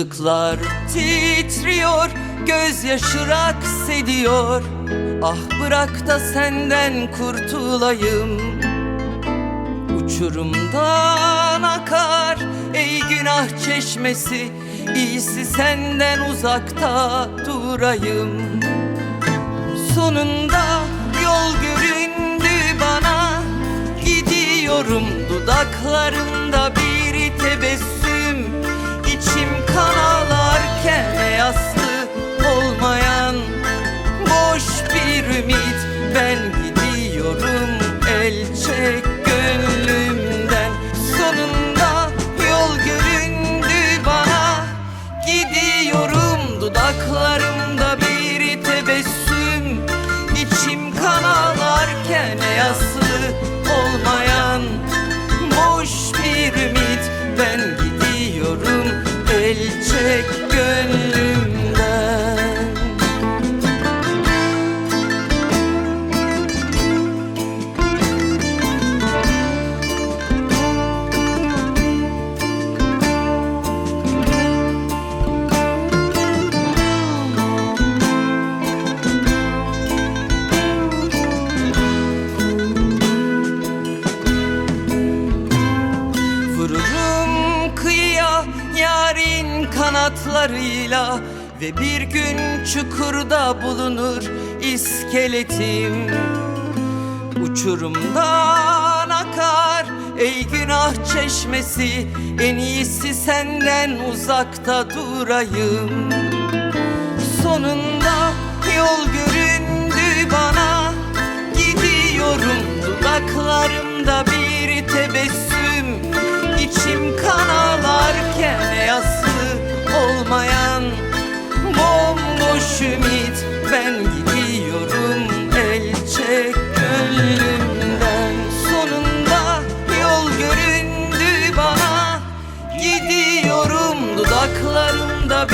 Işıklar titriyor, gözyaşı raks ediyor. Ah bırak da senden kurtulayım. Uçurumdan akar ey günah çeşmesi, iyisi senden uzakta durayım. Sonunda yol göründü bana, gidiyorum dudaklarımda bir tebessüm. İçim kan ağlarken yaslı olmayan boş bir ümit. Ben gidiyorum, el çek gönlümden. Sonunda yol göründü bana, gidiyorum dudaklarımda bir tebessüm. İçim kan ağlarken yaslı olmayan boş bir ümit. Ben gidiyorum, el çek gönlümden. Vururum kıyıya yarın kanatlarıyla, ve bir gün çukurda bulunur iskeletim. Uçurumdan akar ey günah çeşmesi, en iyisi senden uzakta durayım. Sonunda yol göründü bana, gidiyorum dudaklarımda bir tebessüm. İçim kan ağlarken yaslı olmayan bomboş ümit. Ben gidiyorum, el çek gönlümden. Sonunda yol göründü bana, gidiyorum dudaklarımda